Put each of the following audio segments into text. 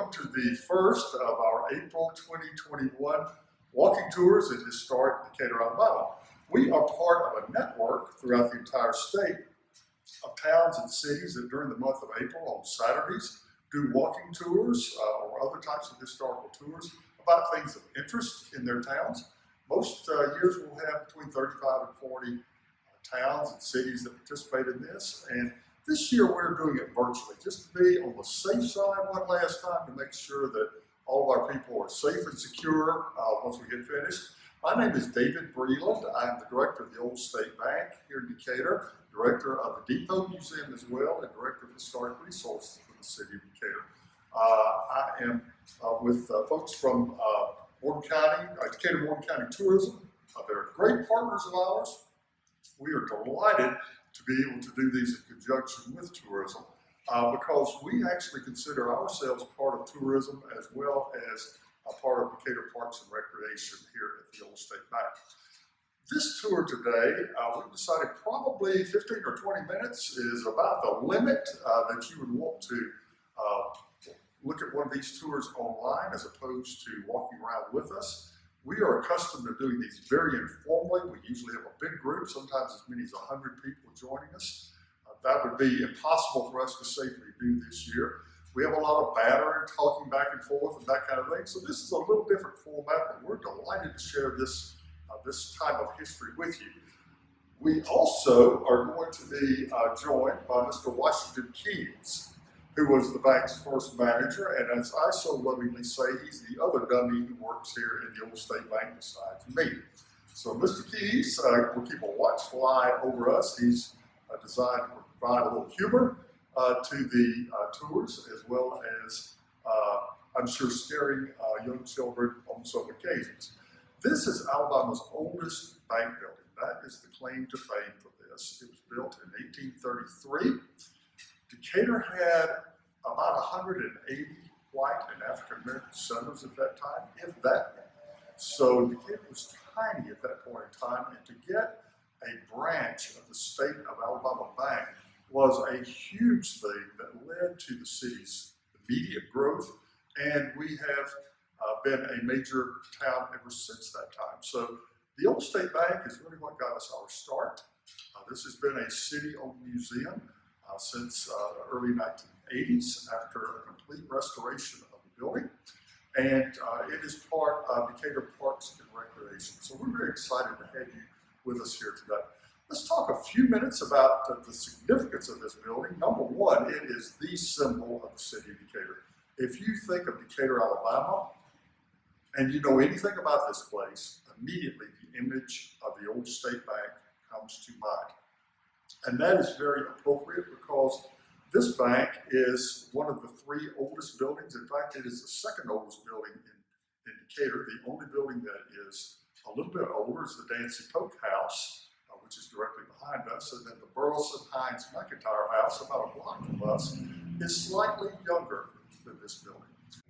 welcome to the first of our April 2021 walking tours in historic Decatur, Alabama. We are part of a network throughout the entire state of towns and cities that during the month of April on Saturdays do walking tours or other types of historical tours about things of interest in their towns. Most years we'll have between 35 and 40 towns and cities that participate in this, and this year we're doing it virtually, just to be on the safe side one last time to make sure that all of our people are safe and secure once we get finished. My name is David Breland. I'm the director of the Old State Bank here in Decatur, director of the Depot Museum as well, and director of historic resources for the city of Decatur. I am with folks from Morgan County, Decatur Morgan County Tourism. They're great partners of ours. We are delighted to be able to do these in conjunction with tourism because we actually consider ourselves part of tourism as well as a part of Decatur Parks and Recreation here at the Old State Bank. This tour today, we've decided probably 15 or 20 minutes is about the limit that you would want to look at one of these tours online as opposed to walking around with us. We are accustomed to doing these very informally. We usually have a big group, sometimes as many as 100 people joining us. That would be impossible for us to safely do this year. We have a lot of banter and talking back and forth and that kind of thing. So this is a little different format, but we're delighted to share this, this time of history with you. We also are going to be joined by Mr. Washington Keyes, who was the bank's first manager, and as I so lovingly say, he's the other dummy who works here in the Old State Bank besides me. So Mr. Keyes will keep a watch fly over us. He's designed to provide a little humor to the tours, as well as, I'm sure, scaring young children on some occasions. This is Alabama's oldest bank building. That is the claim to fame for this. It was built in 1833. Decatur had about 180 white and African-American settlers at that time, if that. So Decatur was tiny at that point in time, and to get a branch of the State of Alabama Bank was a huge thing that led to the city's immediate growth, and we have been a major town ever since that time. So the Old State Bank is really what got us our start. This has been a city-owned museum since the early 1980s after a complete restoration of the building. And it is part of Decatur Parks and Recreation. So we're very excited to have you with us here today. Let's talk a few minutes about the significance of this building. Number one, it is the symbol of the city of Decatur. If you think of Decatur, Alabama, and you know anything about this place, immediately the image of the Old State Bank comes to mind. And that is very appropriate because this bank is one of the three oldest buildings. In fact, it is the second oldest building in Decatur. The only building that is a little bit older is the Dancy Polk House, which is directly behind us. And then the Burleson Hines McIntyre House, about a block from us, is slightly younger than this building.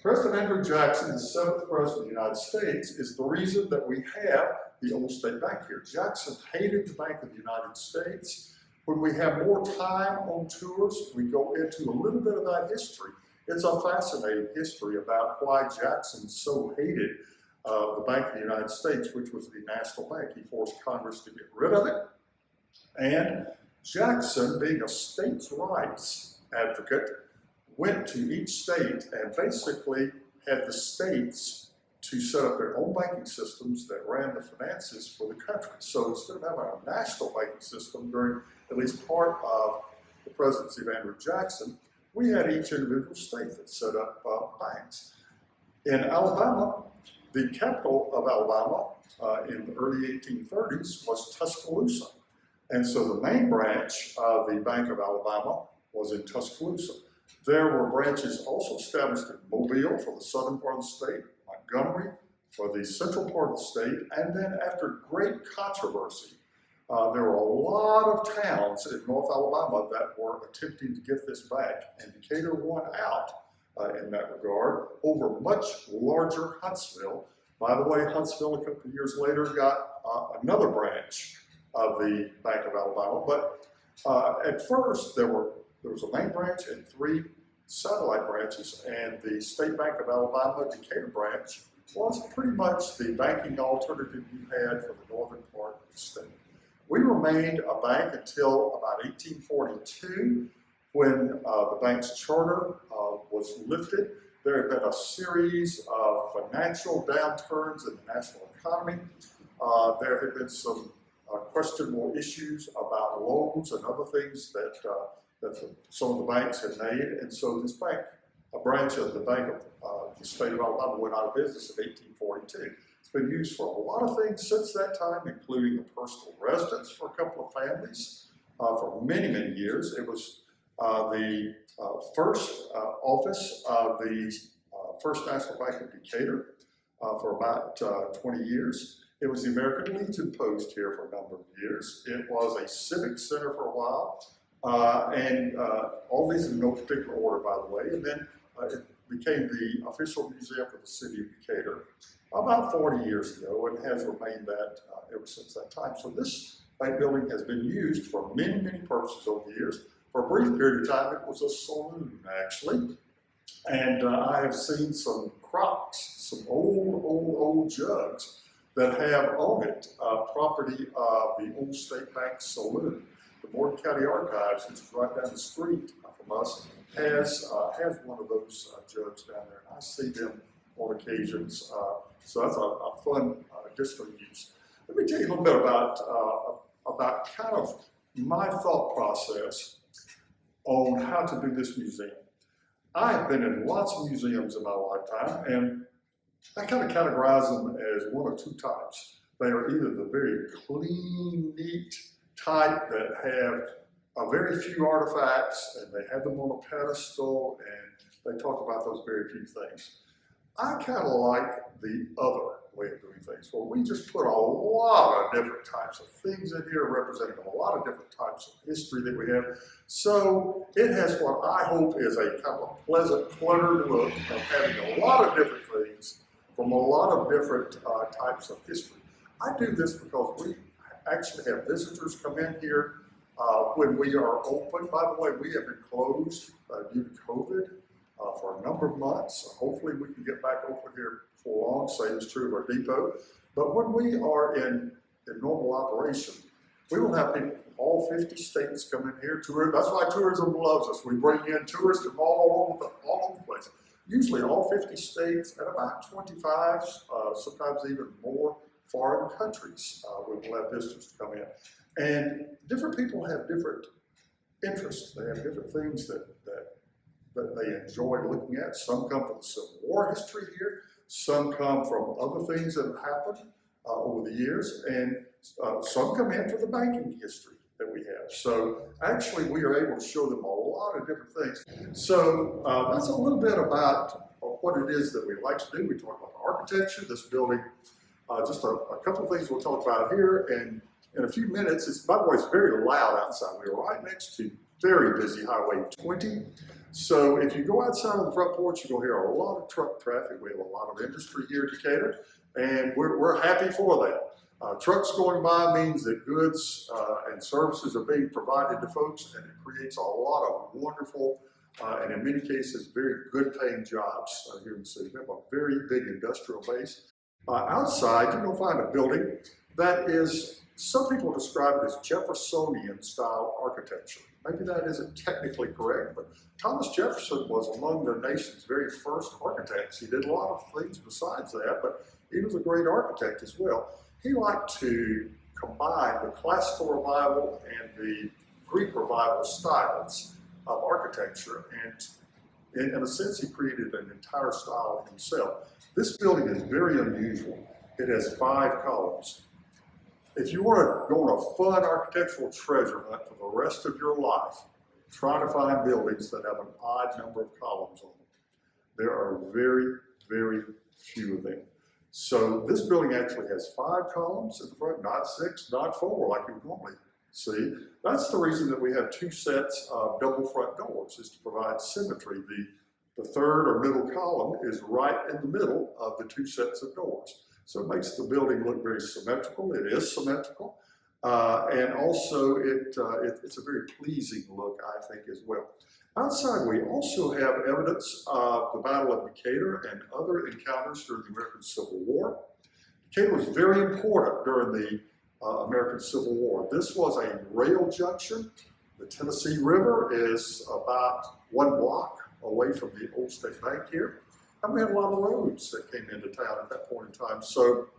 President Andrew Jackson, the seventh president of the United States, is the reason that we have the Old State Bank here. Jackson hated the Bank of the United States. When we have more time on tours, we go into a little bit of that history. It's a fascinating history about why Jackson so hated the Bank of the United States, which was the national bank. He forced Congress to get rid of it. And Jackson, being a states' rights advocate, went to each state and basically had the states to set up their own banking systems that ran the finances for the country. So instead of having a national banking system during at least part of the presidency of Andrew Jackson, we had each individual state that set up banks. In Alabama, the capital of Alabama in the early 1830s was Tuscaloosa. And so the main branch of the Bank of Alabama was in Tuscaloosa. There were branches also established in Mobile for the southern part of the state, Montgomery for the central part of the state, and then after great controversy, there were a lot of towns in North Alabama that were attempting to get this bank, and Decatur won out in that regard over much larger Huntsville. By the way, Huntsville a couple of years later got another branch of the Bank of Alabama, but at first there was a main branch and three satellite branches, and the State Bank of Alabama Decatur branch was pretty much the banking alternative you had for the northern part of the state. We remained a bank until about 1842, when the bank's charter was lifted. There had been a series of financial downturns in the national economy. There had been some questionable issues about loans and other things that some of the banks had made, and so this bank, a branch of the Bank of the State of Alabama, went out of business in 1842. It's been used for a lot of things since that time, including a personal residence for a couple of families for many, many years. It was the first office of the First National Bank of Decatur for about 20 years. It was the American Legion post here for a number of years. It was a civic center for a while, and all these in no particular order, by the way. And then it became the official museum for the city of Decatur about 40 years ago, and has remained that ever since that time. So this bank building has been used for many, many purposes over the years. For a brief period of time, it was a saloon, actually. And I have seen some crocks, some old jugs that have on it property of the old State Bank Saloon. The Morgan County Archives, which is right down the street from us, has one of those jugs down there. And I see them on occasions. So that's a fun additional use. Let me tell you a little bit about kind of my thought process on how to do this museum. I have been in lots of museums in my lifetime, and I kind of categorize them as one of two types. They are either the very clean, neat type that have a very few artifacts, and they have them on a pedestal, and they talk about those very few things. I kind of like the other way of doing things, where we just put a lot of different types of things in here, representing a lot of different types of history that we have. So it has what I hope is a kind of a pleasant, cluttered look of having a lot of different things from a lot of different types of history. I do this because we actually have visitors come in here when we are open. By the way, we have been closed due to COVID for a number of months. Hopefully we can get back open here for long, same is true of our depot. But when we are in normal operation, we will have people from all 50 states come in here. That's why tourism loves us. We bring in tourists from all over the place. Usually all 50 states and about 25, sometimes even more foreign countries. We will have visitors to come in. And different people have different interests. They have different things that they enjoy looking at. Some come from the Civil War history here. Some come from other things that have happened over the years. And some come in for the banking history that we have. So actually we are able to show them a lot of different things. So that's a little bit about what it is that we like to do. We talk about architecture, this building, just a couple of things we'll talk about here. And in a few minutes, by the way, it's very loud outside. We are right next to very busy Highway 20. So if you go outside on the front porch, you're going to hear a lot of truck traffic. We have a lot of industry here in Decatur, and we're happy for that. Trucks going by means that goods and services are being provided to folks, and it creates a lot of wonderful and in many cases very good paying jobs here in the city. We have a very big industrial base. Outside, you're going to find a building that is, some people describe it as Jeffersonian style architecture. Maybe that isn't technically correct, but Thomas Jefferson was among the nation's very first architects. He did a lot of things besides that, but he was a great architect as well. He liked to combine the classical revival and the Greek revival styles of architecture, and in a sense he created an entire style himself. This building is very unusual. It has 5 columns. If you want to go on a fun architectural treasure hunt for the rest of your life, try to find buildings that have an odd number of columns on them. There are very, very few of them. So this building actually has 5 columns in the front, not 6, not 4 like you would normally see. That's the reason that we have 2 sets of double front doors, is to provide symmetry. The third or middle column is right in the middle of the 2 sets of doors. So it makes the building look very symmetrical. It is symmetrical. And also it's a very pleasing look, I think, as well. Outside, we also have evidence of the Battle of Decatur and other encounters during the American Civil War. Decatur was very important during the American Civil War. This was a rail junction. The Tennessee River is about 1 block away from the Old State Bank here. And we had a lot of roads that came into town at that point in time. So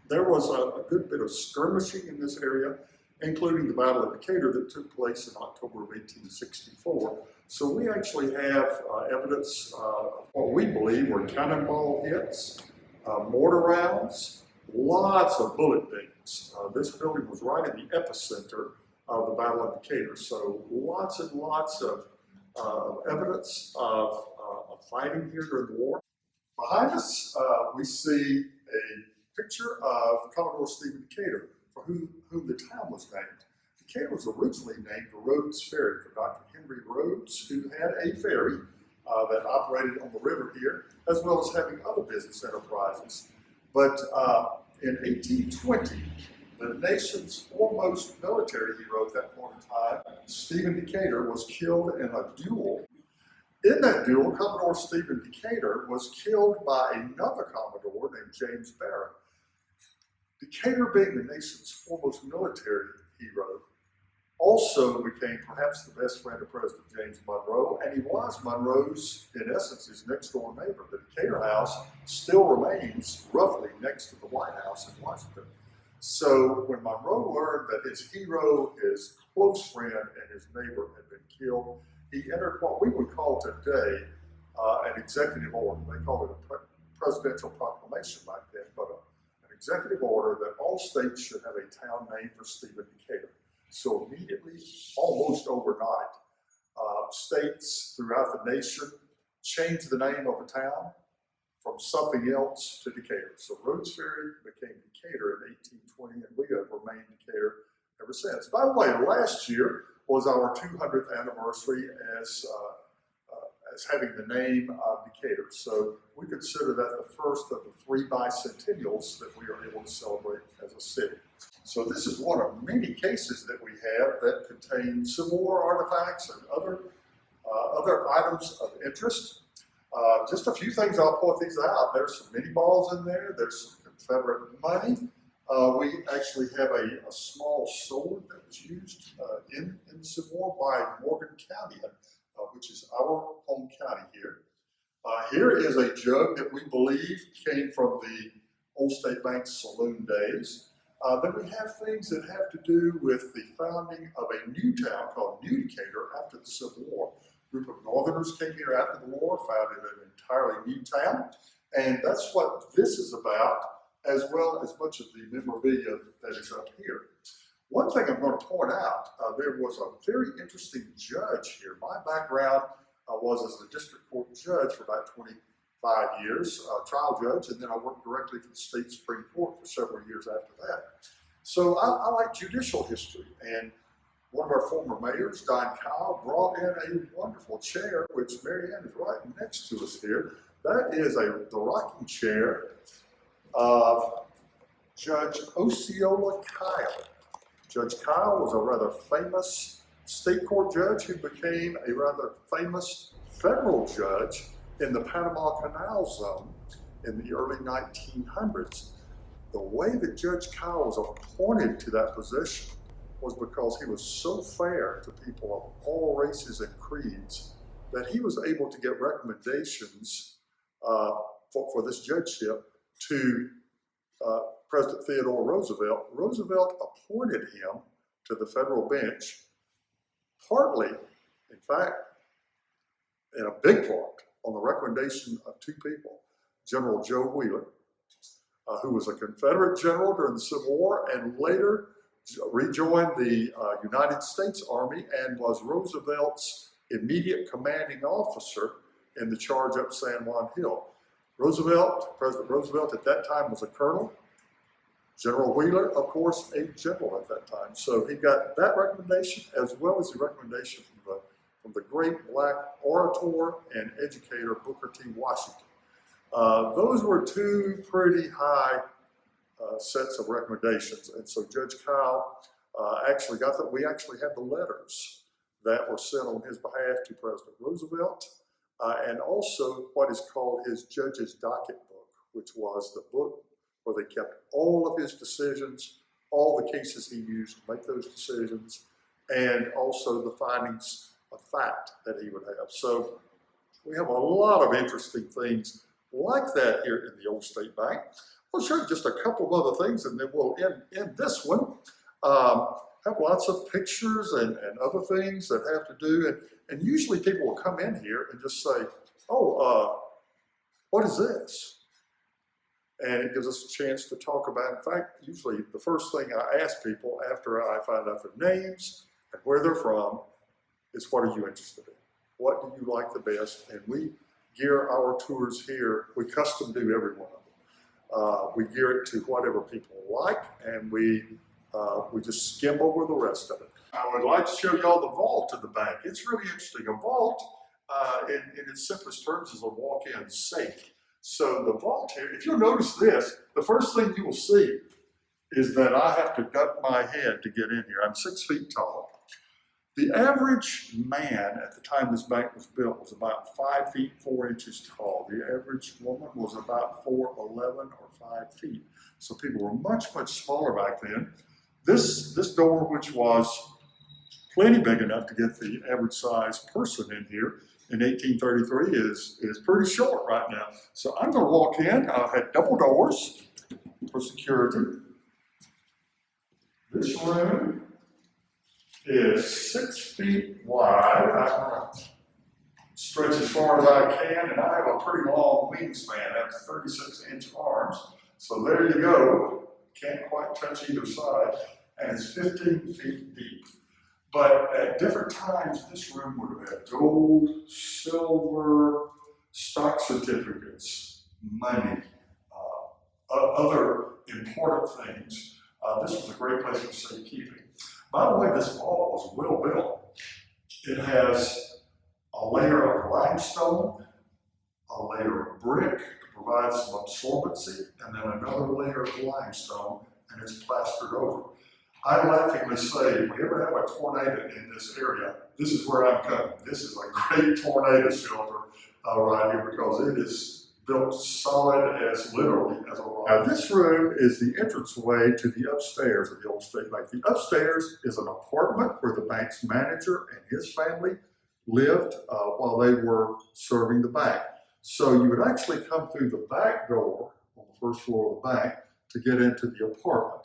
there was a good bit of skirmishing in this area, including the Battle of Decatur that took place in October of 1864. So we actually have evidence of what we believe were cannonball hits, mortar rounds, lots of bullet dings. This building was right in the epicenter of the Battle of Decatur. So lots and lots of evidence of fighting here during the war. Behind us, we see a picture of Commodore Stephen Decatur, for whom the town was named. Decatur was originally named Rhodes Ferry for Dr. Henry Rhodes, who had a ferry that operated on the river here, as well as having other business enterprises. But in 1820, the nation's foremost military hero at that point in time, Stephen Decatur, was killed in a duel. In that duel, Commodore Stephen Decatur was killed by another Commodore named James Barron. Decatur, being the nation's foremost military hero, also became perhaps the best friend of President James Monroe, and he was Monroe's, in essence, his next door neighbor. The Decatur house still remains roughly next to the White House in Washington. So when Monroe learned that his hero, his close friend, and his neighbor had been killed, he entered what we would call today an executive order. They called it a presidential proclamation back then, but an executive order that all states should have a town named for Stephen Decatur. So immediately, almost overnight, states throughout the nation changed the name of a town from something else to Decatur. So Rhodes Ferry became Decatur in 1820, and we have remained Decatur ever since. By the way, last year was our 200th anniversary as having the name of Decatur. So we consider that the first of the 3 bicentennials that we are able to celebrate as a city. So this is one of many cases that we have that contain Civil War artifacts and other items of interest. Just a few things, I'll point these out. There's some mini balls in there. There's some Confederate money. We actually have a small sword that was used in the Civil War by Morgan County, which is our home county here. Here is a jug that we believe came from the Old State Bank saloon days. Then we have things that have to do with the founding of a new town called New Decatur after the Civil War. A group of Northerners came here after the war, founded an entirely new town, and that's what this is about, as well as much of the memorabilia that is up here. One thing I'm going to point out, there was a very interesting judge here. My background was as a district court judge for about 25 years, trial judge, and then I worked directly for the state Supreme Court for several years after that. So I like judicial history, and one of our former mayors, Don Kyle, brought in a wonderful chair, which Mary Ann is right next to us here. That is the rocking chair of Judge Osceola Kyle. Judge Kyle was a rather famous state court judge who became a rather famous federal judge in the Panama Canal Zone in the early 1900s. The way that Judge Kyle was appointed to that position was because he was so fair to people of all races and creeds that he was able to get recommendations for this judgeship to President Theodore Roosevelt. Roosevelt appointed him to the federal bench, partly, in fact, in a big part, on the recommendation of 2 people, General Joe Wheeler, who was a Confederate general during the Civil War and later rejoined the United States Army and was Roosevelt's immediate commanding officer in the charge up San Juan Hill. President Roosevelt at that time was a colonel. General Wheeler, of course, a general at that time. So he got that recommendation as well as the recommendation from the great black orator and educator Booker T. Washington. Those were 2 pretty high sets of recommendations. And so Judge Kyle actually got that. We actually have the letters that were sent on his behalf to President Roosevelt, and also what is called his Judge's Docket Book, which was the book where they kept all of his decisions, all the cases he used to make those decisions, and also the findings of fact that he would have. So we have a lot of interesting things like that here in the Old State Bank. I'll show you just a couple of other things, and then we'll end this one. Have lots of pictures and other things that have to do, and usually people will come in here and just say, oh, what is this? And it gives us a chance to talk about, in fact, usually the first thing I ask people after I find out their names and where they're from is, what are you interested in? What do you like the best? And we gear our tours here, we custom do every one of them. We gear it to whatever people like, and we just skim over the rest of it. I would like to show y'all the vault of the bank. It's really interesting. A vault, in its simplest terms, is a walk-in safe. So the vault here, if you'll notice this, the first thing you will see is that I have to duck my head to get in here. I'm 6 feet tall. The average man at the time this bank was built was about 5 feet 4 inches tall. The average woman was about 4'11" or 5 feet. So people were much, much smaller back then. This door, which was plenty big enough to get the average size person in here in 1833, is pretty short right now. So I'm going to walk in. I had double doors for security. This room is 6 feet wide. I'm going to stretch as far as I can, and I have a pretty long wingspan. I have 36-inch arms. So there you go. Can't quite touch either side. And it's 15 feet deep. But at different times, this room would have had gold, silver, stock certificates, money, other important things. This was a great place for safekeeping. By the way, this vault was well built. It has a layer of limestone, a layer of brick to provide some absorbency, and then another layer of limestone, and it's plastered over. I laughingly say, if we ever have a tornado in this area, this is where I'm coming. This is a great tornado shelter right here, because it is built solid as literally as a rock. Now this room is the entranceway to the upstairs of the Old State Bank. The upstairs is an apartment where the bank's manager and his family lived while they were serving the bank. So you would actually come through the back door on the first floor of the bank to get into the apartment.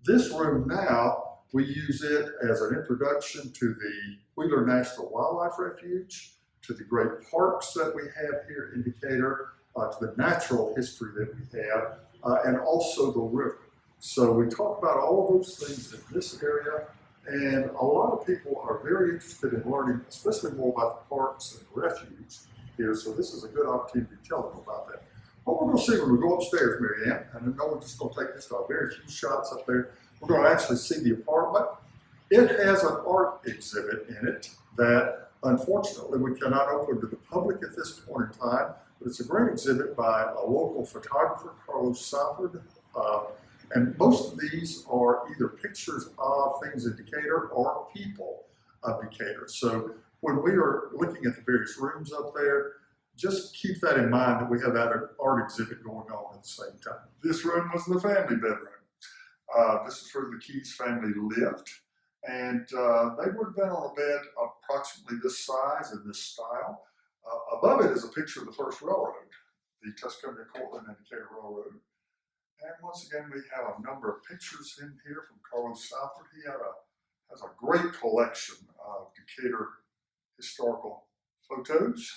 This room now, we use it as an introduction to the Wheeler National Wildlife Refuge, to the great parks that we have here in Decatur, to the natural history that we have, and also the river. So we talk about all of those things in this area, and a lot of people are very interested in learning, especially more about the parks and the refuge here. So this is a good opportunity to tell them about that. What we're going to see when we go upstairs, Mary Ann, and I know we're just going to take just a very few shots up there, we're going to actually see the apartment. It has an art exhibit in it that unfortunately we cannot open to the public at this point in time, but it's a great exhibit by a local photographer, Carlos Southard, and most of these are either pictures of things in Decatur or people of Decatur. So when we are looking at the various rooms up there, just keep that in mind, that we have that art exhibit going on at the same time. This room was the family bedroom. This is where the Keys family lived, and they would have been on a bed approximately this size and this style. Above it is a picture of the first railroad, the Tuscumbia, Cortland, and Decatur Railroad. And once again, we have a number of pictures in here from Carlos Southard. He has a great collection of Decatur historical photos.